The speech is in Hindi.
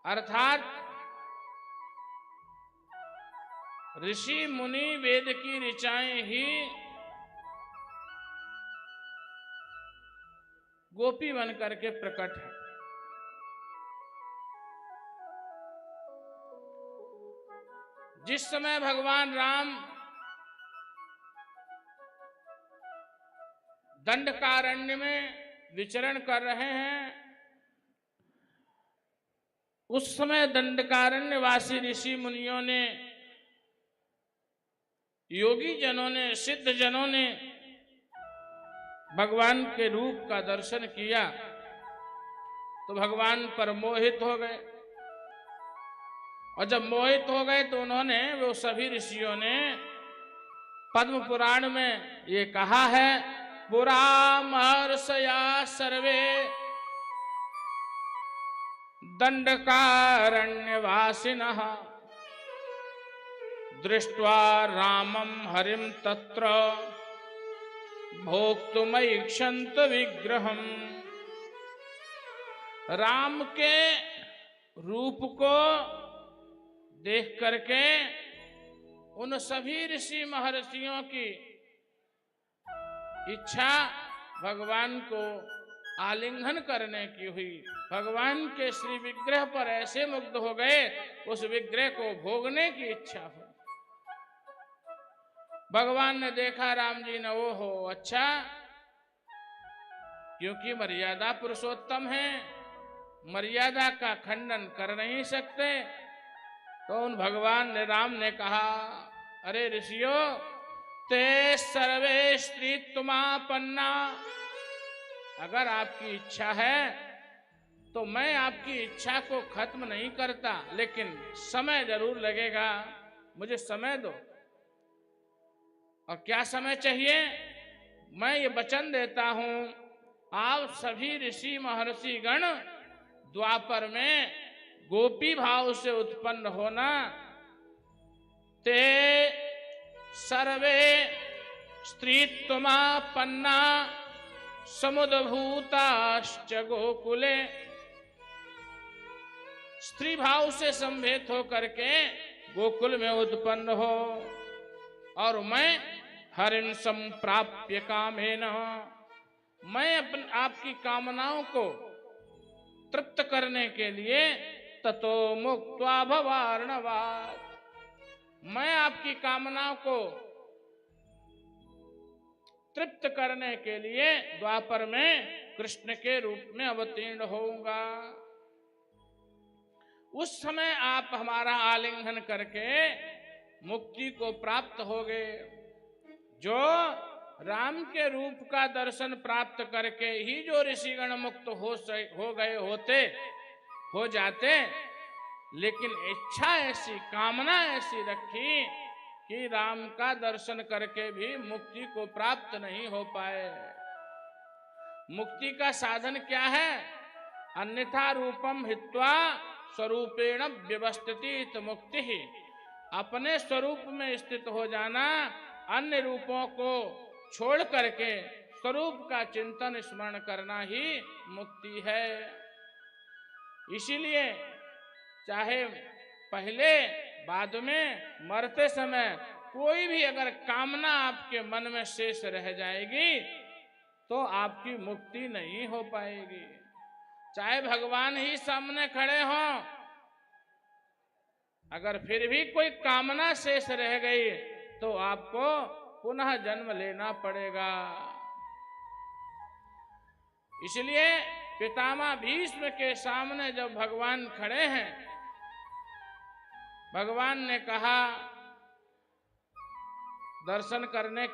अर्थात ऋषि मुनि वेद की ऋचाएं ही गोपी बन करके प्रकट है। जिस समय भगवान राम दंडकारण्य में विचरण कर रहे हैं, उस समय दंडकारण्य वासी ऋषि मुनियों ने, योगी जनों ने, सिद्ध जनों ने भगवान के रूप का दर्शन किया तो भगवान पर मोहित हो गए। और जब मोहित हो गए तो उन्होंने, वो सभी ऋषियों ने पद्म पुराण में ये कहा है, पुरा महर्षया सर्वे दंडकारण्यवासिनः दृष्ट्वा रामं हरिं तत्र भोक्तुमैक्षन्त विग्रहम्। राम के रूप को देख करके उन सभी ऋषि महर्षियों की इच्छा भगवान को आलिंगन करने की हुई। भगवान के श्री विग्रह पर ऐसे मुग्ध हो गए, उस विग्रह को भोगने की इच्छा हुई। भगवान ने देखा, राम जी ने, ओहो अच्छा, क्योंकि मर्यादा पुरुषोत्तम है, मर्यादा का खंडन कर नहीं सकते। तो उन भगवान ने, राम ने कहा, अरे ऋषियों, ते सर्वे स्त्रीत्वमापन्ना, अगर आपकी इच्छा है तो मैं आपकी इच्छा को खत्म नहीं करता, लेकिन समय जरूर लगेगा, मुझे समय दो। और क्या समय चाहिए? मैं ये वचन देता हूं, आप सभी ऋषि महर्षि गण द्वापर में गोपी भाव से उत्पन्न होना। ते सर्वे स्त्रीत्वमापन्ना समुद्भूताश्च गोकुले, स्त्री भाव से संभेत हो करके गोकुल में उत्पन्न हो, और मैं हरिं संप्राप्य कामेन, मैं आपकी कामनाओं को तृप्त करने के लिए ततो मुक्त्वा भवार्णवात्, मैं आपकी कामनाओं को तृप्त करने के लिए द्वापर में कृष्ण के रूप में अवतीर्ण होऊंगा। उस समय आप हमारा आलिंगन करके मुक्ति को प्राप्त होगे। जो राम के रूप का दर्शन प्राप्त करके ही जो ऋषिगण मुक्त हो गए होते, हो जाते, लेकिन इच्छा ऐसी, कामना ऐसी रखी कि राम का दर्शन करके भी मुक्ति को प्राप्त नहीं हो पाए। मुक्ति का साधन क्या है? अन्यथा रूपम हित्वा स्वरूपेण व्यवस्थित मुक्ति ही, अपने स्वरूप में स्थित हो जाना, अन्य रूपों को छोड़ करके स्वरूप का चिंतन स्मरण करना ही मुक्ति है। इसीलिए चाहे पहले बाद में, मरते समय कोई भी अगर कामना आपके मन में शेष रह जाएगी तो आपकी मुक्ति नहीं हो पाएगी। चाहे भगवान ही सामने खड़े हों, अगर फिर भी कोई कामना शेष रह गई तो आपको पुनः जन्म लेना पड़ेगा। इसलिए पितामह भीष्म के सामने जब भगवान खड़े हैं, भगवान ने कहा, दर्शन करने